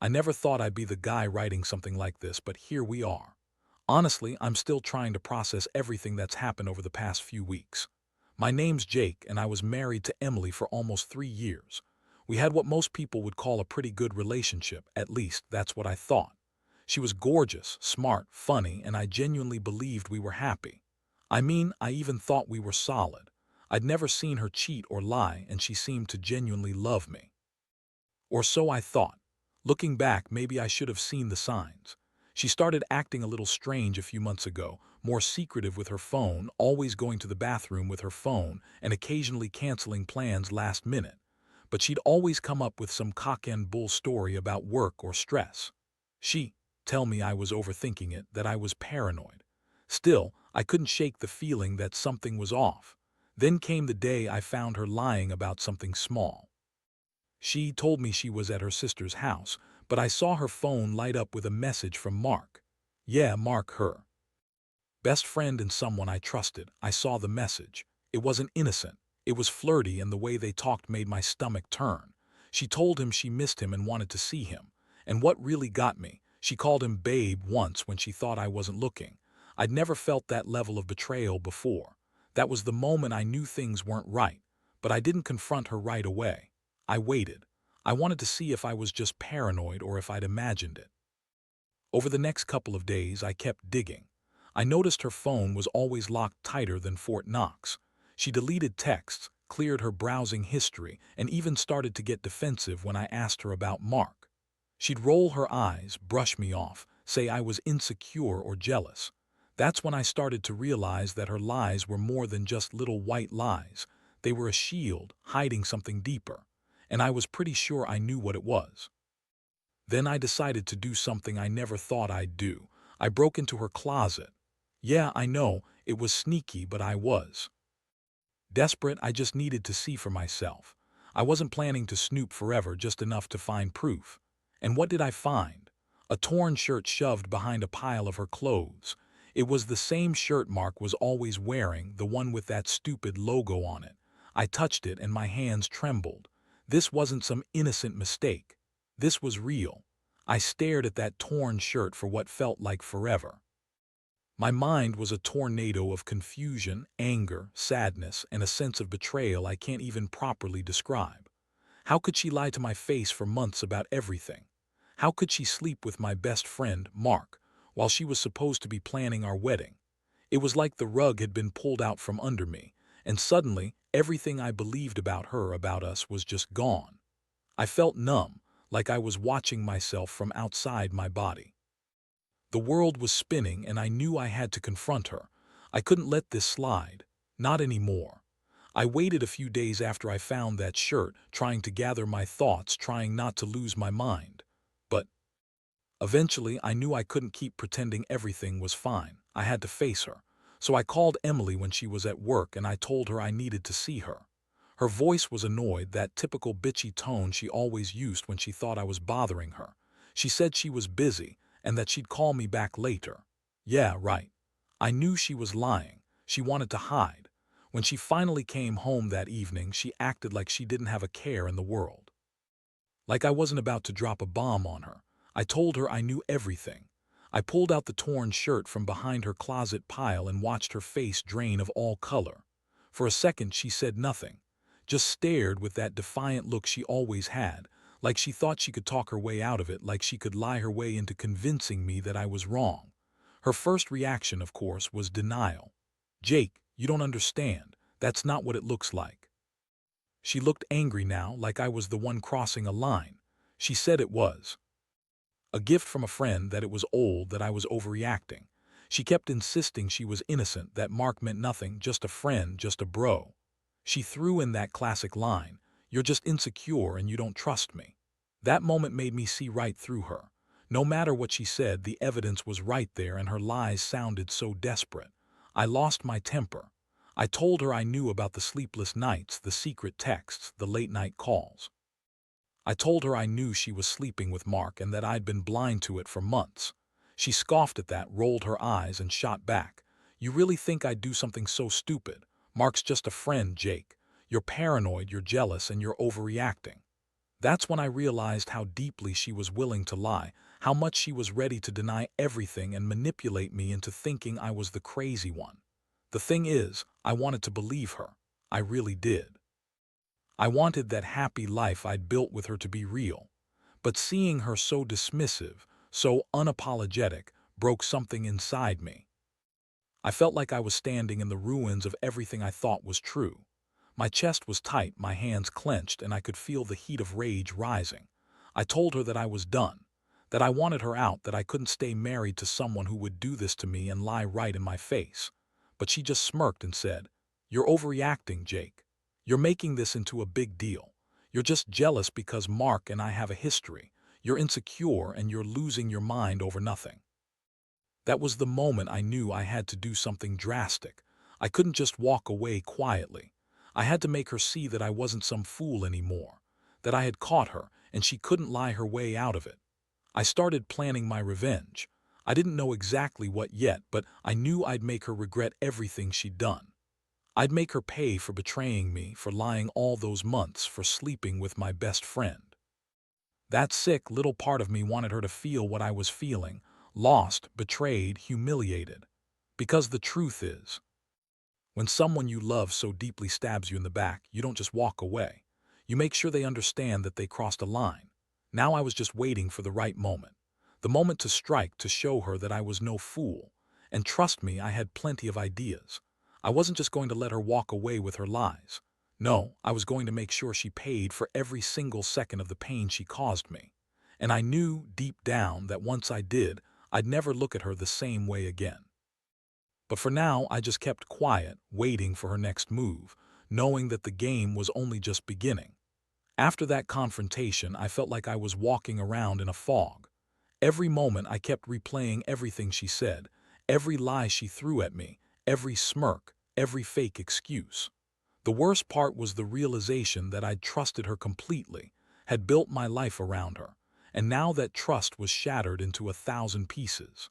I never thought I'd be the guy writing something like this, but here we are. Honestly, I'm still trying to process everything that's happened over the past few weeks. My name's Jake, and I was married to Emily for almost 3 years. We had what most people would call a pretty good relationship, at least that's what I thought. She was gorgeous, smart, funny, and I genuinely believed we were happy. I mean, I even thought we were solid. I'd never seen her cheat or lie, and she seemed to genuinely love me. Or so I thought. Looking back, maybe I should have seen the signs. She started acting a little strange a few months ago, more secretive with her phone, always going to the bathroom with her phone, and occasionally canceling plans last minute. But she'd always come up with some cock-and-bull story about work or stress. She tell me I was overthinking it, that I was paranoid. Still, I couldn't shake the feeling that something was off. Then came the day I found her lying about something small. She told me she was at her sister's house, but I saw her phone light up with a message from Mark. Yeah, Mark, her best friend and someone I trusted. I saw the message. It wasn't innocent. It was flirty, and the way they talked made my stomach turn. She told him she missed him and wanted to see him. And what really got me, she called him babe once when she thought I wasn't looking. I'd never felt that level of betrayal before. That was the moment I knew things weren't right, but I didn't confront her right away. I waited. I wanted to see if I was just paranoid or if I'd imagined it. Over the next couple of days, I kept digging. I noticed her phone was always locked tighter than Fort Knox. She deleted texts, cleared her browsing history, and even started to get defensive when I asked her about Mark. She'd roll her eyes, brush me off, say I was insecure or jealous. That's when I started to realize that her lies were more than just little white lies. They were a shield, hiding something deeper. And I was pretty sure I knew what it was. Then I decided to do something I never thought I'd do. I broke into her closet. Yeah, I know, it was sneaky, but I was desperate. I just needed to see for myself. I wasn't planning to snoop forever, just enough to find proof. And what did I find? A torn shirt shoved behind a pile of her clothes. It was the same shirt Mark was always wearing, the one with that stupid logo on it. I touched it and my hands trembled. This wasn't some innocent mistake. This was real. I stared at that torn shirt for what felt like forever. My mind was a tornado of confusion, anger, sadness, and a sense of betrayal I can't even properly describe. How could she lie to my face for months about everything? How could she sleep with my best friend, Mark, while she was supposed to be planning our wedding? It was like the rug had been pulled out from under me, and suddenly everything I believed about her, about us, was just gone. I felt numb, like I was watching myself from outside my body. The world was spinning, and I knew I had to confront her. I couldn't let this slide. Not anymore. I waited a few days after I found that shirt, trying to gather my thoughts, trying not to lose my mind. But eventually, I knew I couldn't keep pretending everything was fine. I had to face her. So I called Emily when she was at work, and I told her I needed to see her. Her voice was annoyed, that typical bitchy tone she always used when she thought I was bothering her. She said she was busy and that she'd call me back later. Yeah, right. I knew she was lying. She wanted to hide. When she finally came home that evening, she acted like she didn't have a care in the world. Like I wasn't about to drop a bomb on her. I told her I knew everything. I pulled out the torn shirt from behind her closet pile and watched her face drain of all color. For a second, she said nothing, just stared with that defiant look she always had, like she thought she could talk her way out of it, like she could lie her way into convincing me that I was wrong. Her first reaction, of course, was denial. Jake, you don't understand. That's not what it looks like. She looked angry now, like I was the one crossing a line. She said it was a gift from a friend, that it was old, that I was overreacting. She kept insisting she was innocent, that Mark meant nothing, just a friend, just a bro. She threw in that classic line, "You're just insecure and you don't trust me." That moment made me see right through her. No matter what she said, the evidence was right there, and her lies sounded so desperate. I lost my temper. I told her I knew about the sleepless nights, the secret texts, the late-night calls. I told her I knew she was sleeping with Mark and that I'd been blind to it for months. She scoffed at that, rolled her eyes, and shot back. "You really think I'd do something so stupid? Mark's just a friend, Jake. You're paranoid, you're jealous, and you're overreacting." That's when I realized how deeply she was willing to lie, how much she was ready to deny everything and manipulate me into thinking I was the crazy one. The thing is, I wanted to believe her. I really did. I wanted that happy life I'd built with her to be real. But seeing her so dismissive, so unapologetic, broke something inside me. I felt like I was standing in the ruins of everything I thought was true. My chest was tight, my hands clenched, and I could feel the heat of rage rising. I told her that I was done, that I wanted her out, that I couldn't stay married to someone who would do this to me and lie right in my face. But she just smirked and said, "You're overreacting, Jake. You're making this into a big deal. You're just jealous because Mark and I have a history. You're insecure and you're losing your mind over nothing." That was the moment I knew I had to do something drastic. I couldn't just walk away quietly. I had to make her see that I wasn't some fool anymore, that I had caught her and she couldn't lie her way out of it. I started planning my revenge. I didn't know exactly what yet, but I knew I'd make her regret everything she'd done. I'd make her pay for betraying me, for lying all those months, for sleeping with my best friend. That sick little part of me wanted her to feel what I was feeling: lost, betrayed, humiliated. Because the truth is, when someone you love so deeply stabs you in the back, you don't just walk away. You make sure they understand that they crossed a line. Now I was just waiting for the right moment. The moment to strike, to show her that I was no fool. And trust me, I had plenty of ideas. I wasn't just going to let her walk away with her lies. No, I was going to make sure she paid for every single second of the pain she caused me. And I knew deep down that once I did, I'd never look at her the same way again. But for now, I just kept quiet, waiting for her next move, knowing that the game was only just beginning. After that confrontation, I felt like I was walking around in a fog. Every moment I kept replaying everything she said, every lie she threw at me, every smirk, every fake excuse. The worst part was the realization that I'd trusted her completely, had built my life around her, and now that trust was shattered into 1,000 pieces.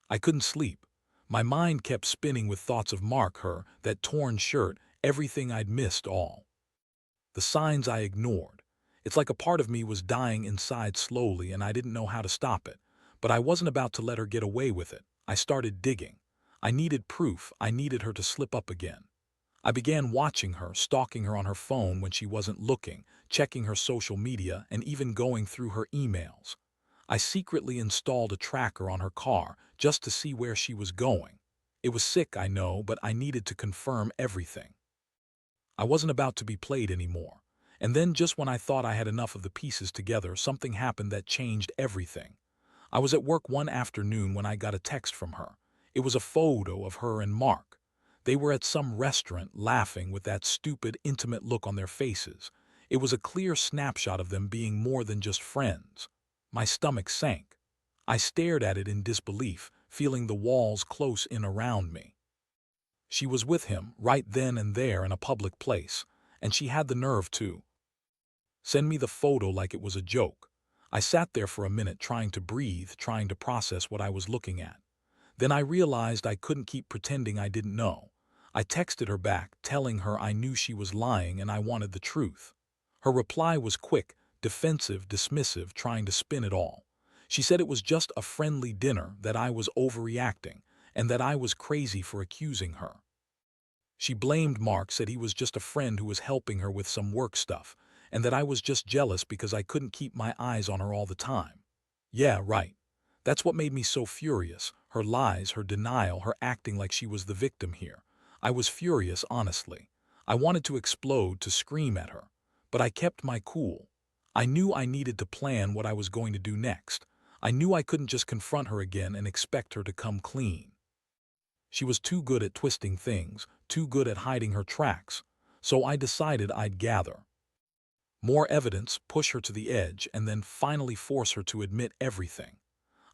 I couldn't sleep. My mind kept spinning with thoughts of Mark, her, that torn shirt, everything I'd missed, all the signs I ignored. It's like a part of me was dying inside slowly and I didn't know how to stop it. But I wasn't about to let her get away with it. I started digging. I needed proof. I needed her to slip up again. I began watching her, stalking her on her phone when she wasn't looking, checking her social media, and even going through her emails. I secretly installed a tracker on her car just to see where she was going. It was sick, I know, but I needed to confirm everything. I wasn't about to be played anymore. And then just when I thought I had enough of the pieces together, something happened that changed everything. I was at work one afternoon when I got a text from her. It was a photo of her and Mark. They were at some restaurant, laughing with that stupid, intimate look on their faces. It was a clear snapshot of them being more than just friends. My stomach sank. I stared at it in disbelief, feeling the walls close in around me. She was with him, right then and there in a public place, and she had the nerve to send me the photo like it was a joke. I sat there for a minute trying to breathe, trying to process what I was looking at. Then I realized I couldn't keep pretending I didn't know. I texted her back, telling her I knew she was lying and I wanted the truth. Her reply was quick, defensive, dismissive, trying to spin it all. She said it was just a friendly dinner, that I was overreacting, and that I was crazy for accusing her. She blamed Mark, said he was just a friend who was helping her with some work stuff, and that I was just jealous because I couldn't keep my eyes on her all the time. Yeah, right. That's what made me so furious. Her lies, her denial, her acting like she was the victim here. I was furious, honestly. I wanted to explode, to scream at her. But I kept my cool. I knew I needed to plan what I was going to do next. I knew I couldn't just confront her again and expect her to come clean. She was too good at twisting things, too good at hiding her tracks. So I decided I'd gather more evidence, push her to the edge, and then finally force her to admit everything.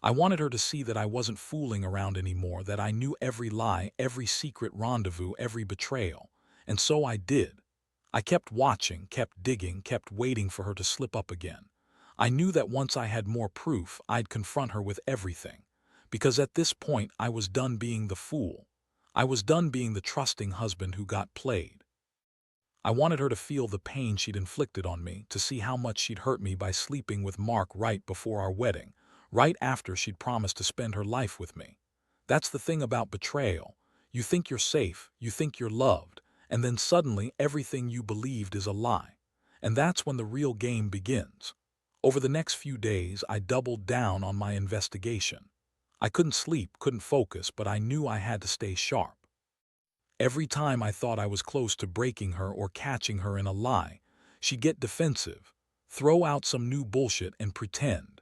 I wanted her to see that I wasn't fooling around anymore, that I knew every lie, every secret rendezvous, every betrayal. And so I did. I kept watching, kept digging, kept waiting for her to slip up again. I knew that once I had more proof, I'd confront her with everything. Because at this point, I was done being the fool. I was done being the trusting husband who got played. I wanted her to feel the pain she'd inflicted on me, to see how much she'd hurt me by sleeping with Mark right before our wedding, right after she'd promised to spend her life with me. That's the thing about betrayal. You think you're safe, you think you're loved, and then suddenly everything you believed is a lie. And that's when the real game begins. Over the next few days, I doubled down on my investigation. I couldn't sleep, couldn't focus, but I knew I had to stay sharp. Every time I thought I was close to breaking her or catching her in a lie, she'd get defensive, throw out some new bullshit and pretend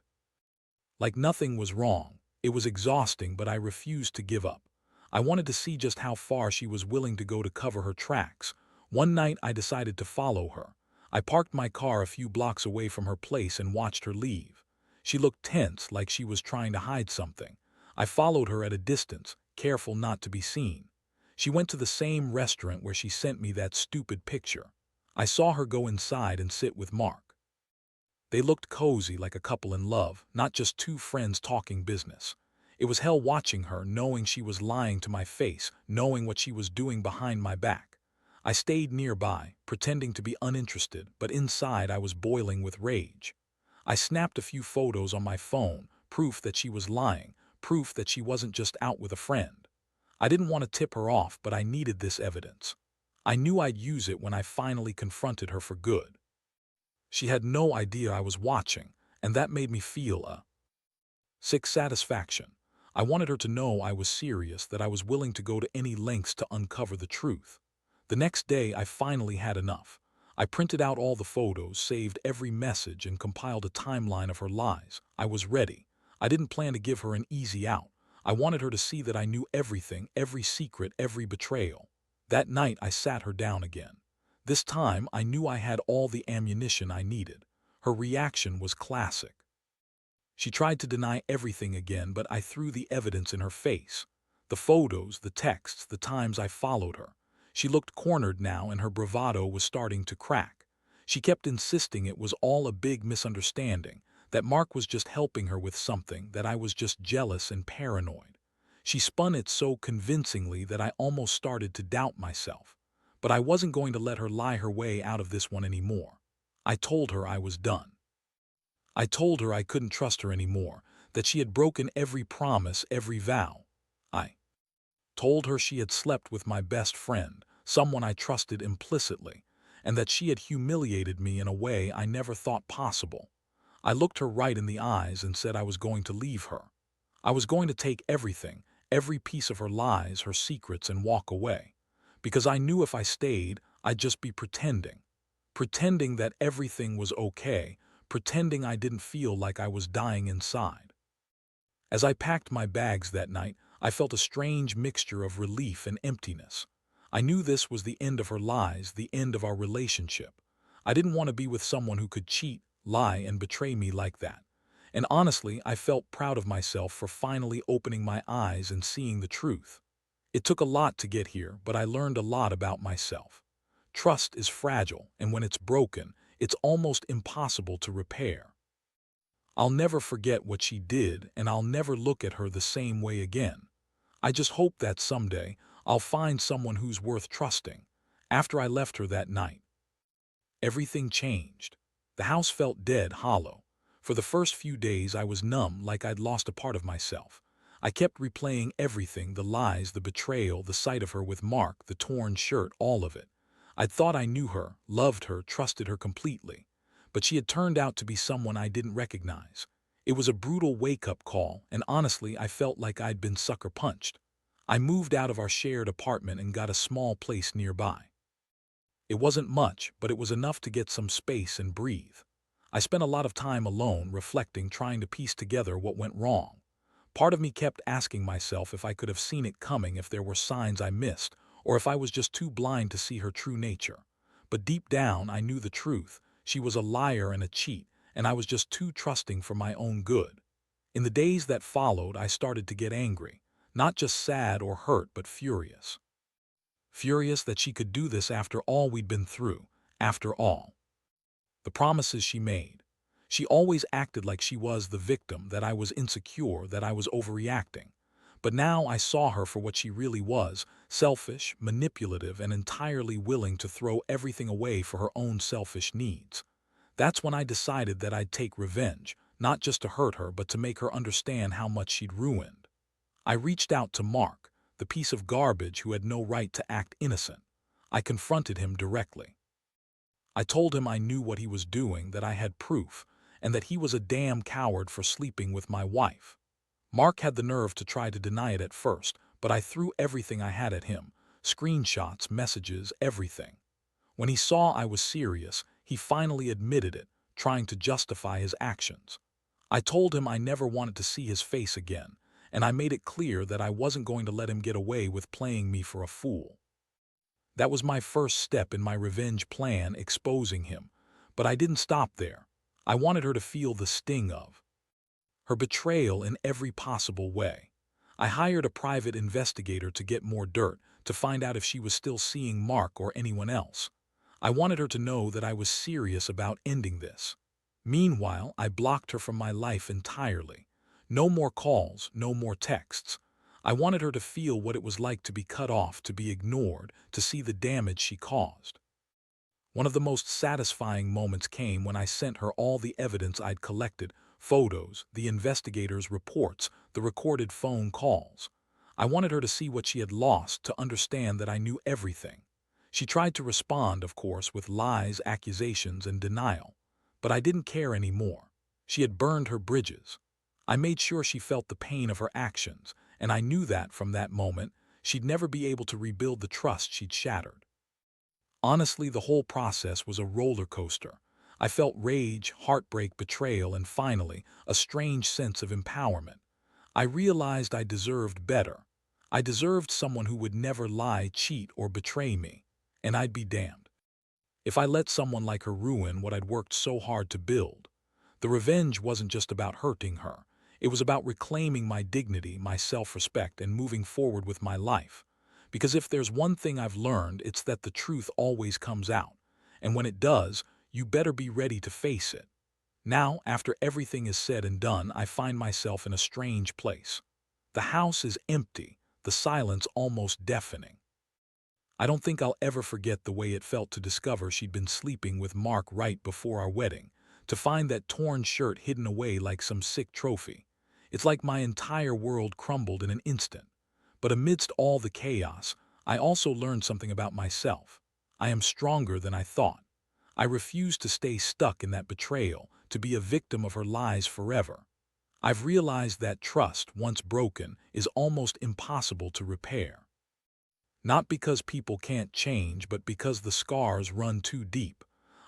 like nothing was wrong. It was exhausting, but I refused to give up. I wanted to see just how far she was willing to go to cover her tracks. One night I decided to follow her. I parked my car a few blocks away from her place and watched her leave. She looked tense, like she was trying to hide something. I followed her at a distance, careful not to be seen. She went to the same restaurant where she sent me that stupid picture. I saw her go inside and sit with Mark. They looked cozy, like a couple in love, not just two friends talking business. It was hell watching her, knowing she was lying to my face, knowing what she was doing behind my back. I stayed nearby, pretending to be uninterested, but inside I was boiling with rage. I snapped a few photos on my phone, proof that she was lying, proof that she wasn't just out with a friend. I didn't want to tip her off, but I needed this evidence. I knew I'd use it when I finally confronted her for good. She had no idea I was watching, and that made me feel a sick satisfaction. I wanted her to know I was serious, that I was willing to go to any lengths to uncover the truth. The next day, I finally had enough. I printed out all the photos, saved every message, and compiled a timeline of her lies. I was ready. I didn't plan to give her an easy out. I wanted her to see that I knew everything, every secret, every betrayal. That night, I sat her down again. This time, I knew I had all the ammunition I needed. Her reaction was classic. She tried to deny everything again, but I threw the evidence in her face. The photos, the texts, the times I followed her. She looked cornered now, and her bravado was starting to crack. She kept insisting it was all a big misunderstanding, that Mark was just helping her with something, that I was just jealous and paranoid. She spun it so convincingly that I almost started to doubt myself. But I wasn't going to let her lie her way out of this one anymore. I told her I was done. I told her I couldn't trust her anymore, that she had broken every promise, every vow. I told her she had slept with my best friend, someone I trusted implicitly, and that she had humiliated me in a way I never thought possible. I looked her right in the eyes and said I was going to leave her. I was going to take everything, every piece of her lies, her secrets, and walk away. Because I knew if I stayed, I'd just be pretending. Pretending that everything was okay, pretending I didn't feel like I was dying inside. As I packed my bags that night, I felt a strange mixture of relief and emptiness. I knew this was the end of her lies, the end of our relationship. I didn't want to be with someone who could cheat, lie, and betray me like that. And honestly, I felt proud of myself for finally opening my eyes and seeing the truth. It took a lot to get here, but I learned a lot about myself. Trust is fragile, and when it's broken, it's almost impossible to repair. I'll never forget what she did, and I'll never look at her the same way again. I just hope that someday I'll find someone who's worth trusting. After I left her that night, everything changed. The house felt dead, hollow. For the first few days I was numb, like I'd lost a part of myself. I kept replaying everything, the lies, the betrayal, the sight of her with Mark, the torn shirt, all of it. I'd thought I knew her, loved her, trusted her completely. But she had turned out to be someone I didn't recognize. It was a brutal wake-up call, and honestly, I felt like I'd been sucker punched. I moved out of our shared apartment and got a small place nearby. It wasn't much, but it was enough to get some space and breathe. I spent a lot of time alone, reflecting, trying to piece together what went wrong. Part of me kept asking myself if I could have seen it coming, if there were signs I missed, or if I was just too blind to see her true nature. But deep down, I knew the truth. She was a liar and a cheat, and I was just too trusting for my own good. In the days that followed, I started to get angry. Not just sad or hurt, but furious. Furious that she could do this after all we'd been through, after all the promises she made. She always acted like she was the victim, that I was insecure, that I was overreacting. But now I saw her for what she really was: selfish, manipulative, and entirely willing to throw everything away for her own selfish needs. That's when I decided that I'd take revenge, not just to hurt her, but to make her understand how much she'd ruined. I reached out to Mark, the piece of garbage who had no right to act innocent. I confronted him directly. I told him I knew what he was doing, that I had proof, and that he was a damn coward for sleeping with my wife. Mark had the nerve to try to deny it at first, but I threw everything I had at him: screenshots, messages, everything. When he saw I was serious, he finally admitted it, trying to justify his actions. I told him I never wanted to see his face again, and I made it clear that I wasn't going to let him get away with playing me for a fool. That was my first step in my revenge plan, exposing him. But I didn't stop there. I wanted her to feel the sting of her betrayal in every possible way. I hired a private investigator to get more dirt, to find out if she was still seeing Mark or anyone else. I wanted her to know that I was serious about ending this. Meanwhile, I blocked her from my life entirely. No more calls, no more texts. I wanted her to feel what it was like to be cut off, to be ignored, to see the damage she caused. One of the most satisfying moments came when I sent her all the evidence I'd collected: photos, the investigators' reports, the recorded phone calls. I wanted her to see what she had lost, to understand that I knew everything. She tried to respond, of course, with lies, accusations, and denial. But I didn't care anymore. She had burned her bridges. I made sure she felt the pain of her actions, and I knew that from that moment, she'd never be able to rebuild the trust she'd shattered. Honestly, the whole process was a roller coaster. I felt rage, heartbreak, betrayal, and finally, a strange sense of empowerment. I realized I deserved better. I deserved someone who would never lie, cheat, or betray me. And I'd be damned if I let someone like her ruin what I'd worked so hard to build. The revenge wasn't just about hurting her. It was about reclaiming my dignity, my self-respect, and moving forward with my life. Because if there's one thing I've learned, it's that the truth always comes out. And when it does, you better be ready to face it. Now, after everything is said and done, I find myself in a strange place. The house is empty, the silence almost deafening. I don't think I'll ever forget the way it felt to discover she'd been sleeping with Mark right before our wedding, to find that torn shirt hidden away like some sick trophy. It's like my entire world crumbled in an instant. But amidst all the chaos, I also learned something about myself. I am stronger than I thought. I refuse to stay stuck in that betrayal, to be a victim of her lies forever. I've realized that trust, once broken, is almost impossible to repair. Not because people can't change, but because the scars run too deep.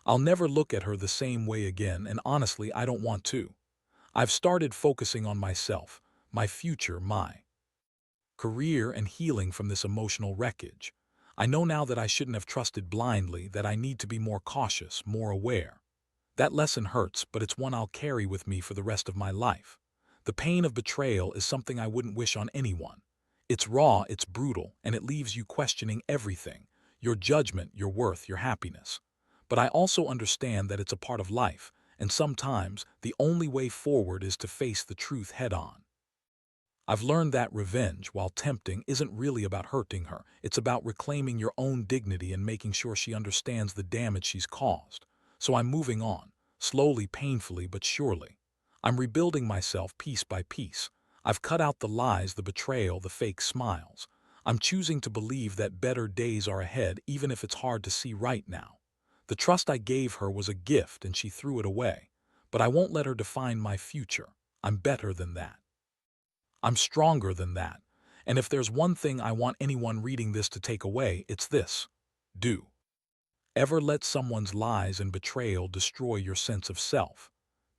I'll never look at her the same way again, and honestly, I don't want to. I've started focusing on myself, my future, my career, and healing from this emotional wreckage. I know now that I shouldn't have trusted blindly, that I need to be more cautious, more aware. That lesson hurts, but it's one I'll carry with me for the rest of my life. The pain of betrayal is something I wouldn't wish on anyone. It's raw, it's brutal, and it leaves you questioning everything: your judgment, your worth, your happiness. But I also understand that it's a part of life, and sometimes the only way forward is to face the truth head-on. I've learned that revenge, while tempting, isn't really about hurting her. It's about reclaiming your own dignity and making sure she understands the damage she's caused. So I'm moving on, slowly, painfully, but surely. I'm rebuilding myself piece by piece. I've cut out the lies, the betrayal, the fake smiles. I'm choosing to believe that better days are ahead, even if it's hard to see right now. The trust I gave her was a gift, and she threw it away. But I won't let her define my future. I'm better than that. I'm stronger than that. And if there's one thing I want anyone reading this to take away, it's this: do ever let someone's lies and betrayal destroy your sense of self.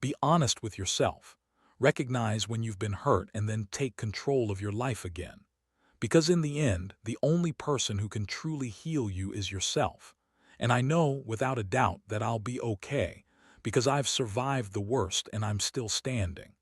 Be honest with yourself. Recognize when you've been hurt, and then take control of your life again. Because in the end, the only person who can truly heal you is yourself. And I know, without a doubt, that I'll be okay, because I've survived the worst and I'm still standing.